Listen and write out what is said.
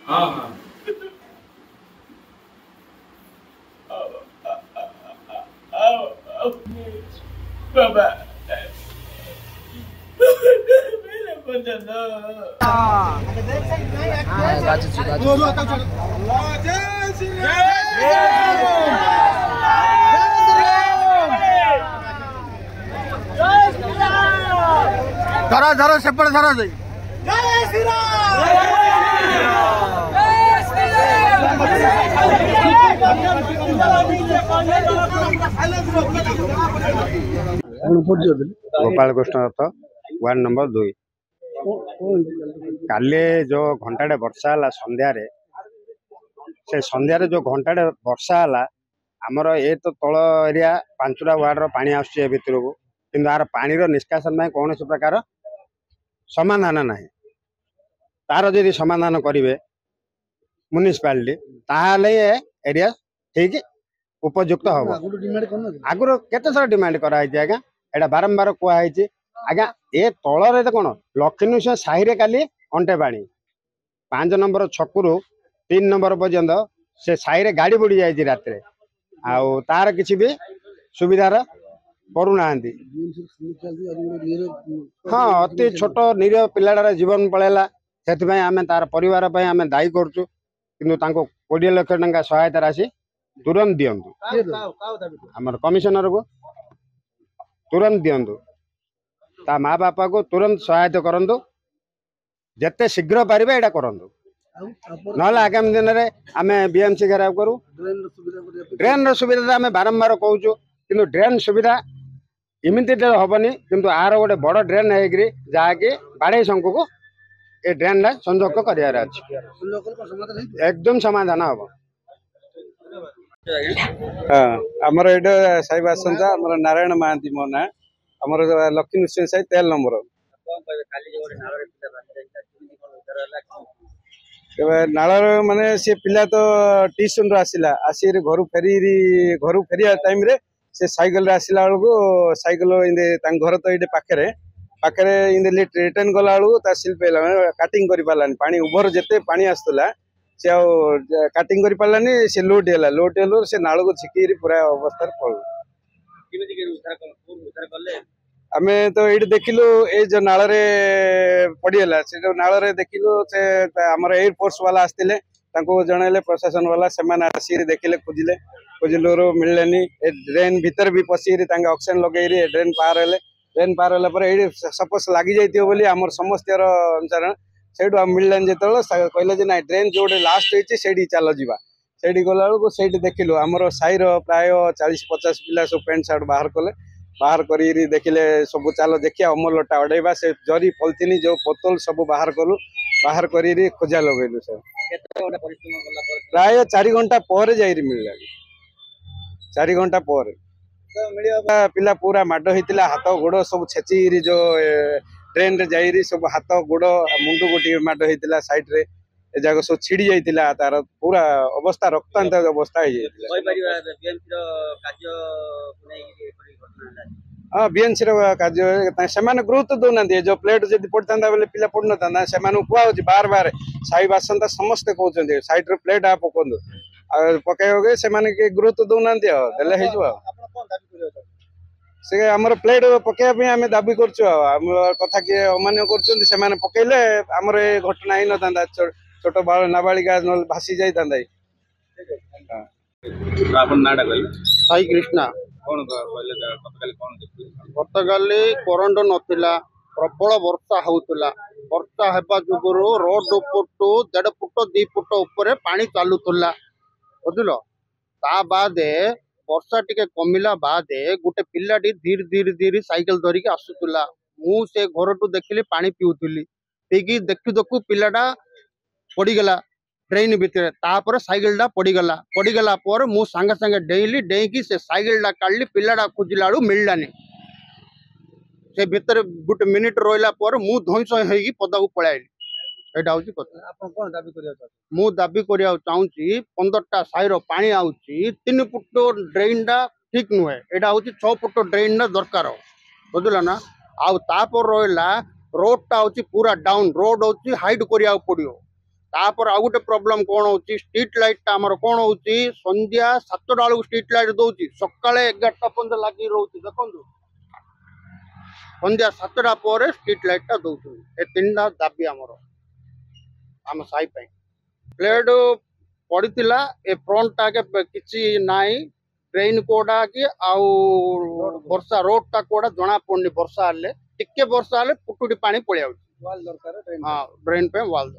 हाँ हाँ बाबा मेरे बचन धरा धरा सेपटे धरा जाई गोपाल कृष्ण रथ वार्ड नंबर 2 काली जो घंटाटे वर्षा है संध्यारे से संध्यारे जो घंटाटे वर्षा है आमर ये तो तल एरिया पांचटा वार्ड पानी आसुचे भितर को किंतु यार पानी निष्कासन में कौन प्रकार समाधान ना तार जदि समाधान करेंगे म्युनिसिपालिटी ताहले एरिया ठीक उपयुक्त हम आगुरी केते डिमांड कराई आज्ञा एटा बारंबार कहुई आज्ञा ए तलरे तो कौन लक्ष्मी साहि काली अंटे पानी 5 नंबर छकु 3 नंबर पर्यंत से साहि गाड़ी बुड़ी जाए रात तार किसी भी सुविधार करूना हाँ अति छोट निरीह पिलाटार जीवन पलैला से आम तार परिवार आम दायी करुँ कि 20 लाख टंका सहायता राशि तुरंत दिंतु आमर कमिशनर को तुरंत दिंतु ता माँ बापा को तुरंत सहायता करंतु जिते शीघ्र पारे यहाँ करूँ ना आगामी दिन में आम बीएमसी घेराव करूँ ड्रेन सुविधा आम बारंबार कहूँ कि ड्रेन सुविधा इमिडिएट हेनी किंतु आर गोटे बड़ ड्रेन है जहाँकि बाड़े शंकु को ये ड्रेन संजोग कर एकदम समाधान हम हाँ आमर ये साई बासंदा आमर नारायण महांती मो ना आमर लक्ष्मी नृसिंह साई 13 नंबर नालर माने सी पिला तो ट्यूशन रो आसिला आसी घर फेरिया टाइम रे से साइकिल रे आसिला बेलू साइकिल घर तो ये पाखे पाखे रिटर्न गला बेलू स्लिप काटिंग कर पारानी पानी उभर जिते पानी आसला से काटिंग कर पारानी से लोट से नाल को झिकी पूरा अवस्था पड़ू आम तो ये देखिलु ये जो नाल पड़गला से जो नाल देखिलु से आमर एयरफोर्स वाला आसते जनइले प्रशासन वाला से देखिले खोजिले खोजिलु मिलने ड्रेन भीतर भी पशिक ऑक्सीजन लगे ड्रेन पार है सपोज लगी जाइए आमर समस्त अनुसार से मिललानी जो कहले ना ड्रेन जो लास्ट होती चल जा से गला बेलू से देखिलु आमर साईर प्राय 40-50 पिला सब पेंट सार्ट बाहर करी देखिले सब चल देखिए अमल लटा अड़ेबा से जरी पॉलिथिन जो बोतल सब बाहर कलु बाहर करी खोजा लगेलु सर प्राय 4 घंटा पर जा मिलला 4 घंटा पर पिला पूरा माड होता हाथ गोड़ सब छेची जो ट्रेन रे जाइरी सब हाथ गोड़ मुंडू गोटे माड होता साइड रे जाक सब छिड़ी जाइतिला तार पूरा अवस्था रक्तांत अवस्था हाँ बीएनसी कार्य से गुरुत्व दौना जो प्लेट जब पड़ता बेले पिला पड़ ना से कहु बार बार साई बासंदा समस्ते कहते साइड रे प्लेट आ पकड़ू पकड़े से गुरुत्व दौना देले से आमर प्लेट पकड़ा आम दाबी करम कथा किए अमान्य कर पकड़े आमर ये घटना ही ना छोट नाबालिका भासी जाता साई कृष्णा गतकाली करंट नथिला प्रबल वर्षा होउतला वर्षा हेबा जुगुरु रोड उपटू 1.5 फुट 2 फुट ऊपर पानी चालुतला बुझलो ता बादे वर्षा टिके कमिला बादे गोटे पिलाटी धीरे धीरे धीरे साइकिल धरिकी आसुतला मु से घर टू देखिली पानी पिउतली पीकी देखु देखु पिलाटा पड़गला ट्रेन भितर तापर साइकिल पड़गला पर मु सांगे सांगे डेली डेईकी से साइकिल काढ़ली पिलाटा खोजिला मिललानी से भितर गोटे मिनिट रहा पर मु धईस होगी पदा को पलैली यहाँ हूँ कथा मु दाबी करिया चाहूँगी 15टा साईर पानी आउची 3 फुट ड्रेन टा ठीक नुहे यहाँ हूँ 6 फुट ड्रेन दरकार बुझला ना आउ तापर रहा रोड टा हूँ पूरा डाउन रोड हूँ हाइट करिया पड़ो तापर आउ गोटे प्रोब्लेम कौन होची स्ट्रीट लाइट टा हमर कौन होची संध्या 7टा बेलू स्ट्रीट लाइट दउची सकाळे 11टा पर्यंत लागी रहउची देखंतु संध्या 7टा पर स्ट्रीट लाइट टा दउची ए तीनटा दाबी हमर हम साई पे प्लेड पड़ीला ए फ्रंट टा के किछि नाई ट्रेन कोडा कि आउ वर्षा रोड टा कोडा जना पड़नी वर्षा हेले टिके वर्षा हेले पुटुडी पानी पळि आउची वाल दरकार हां ड्रेन पे वाल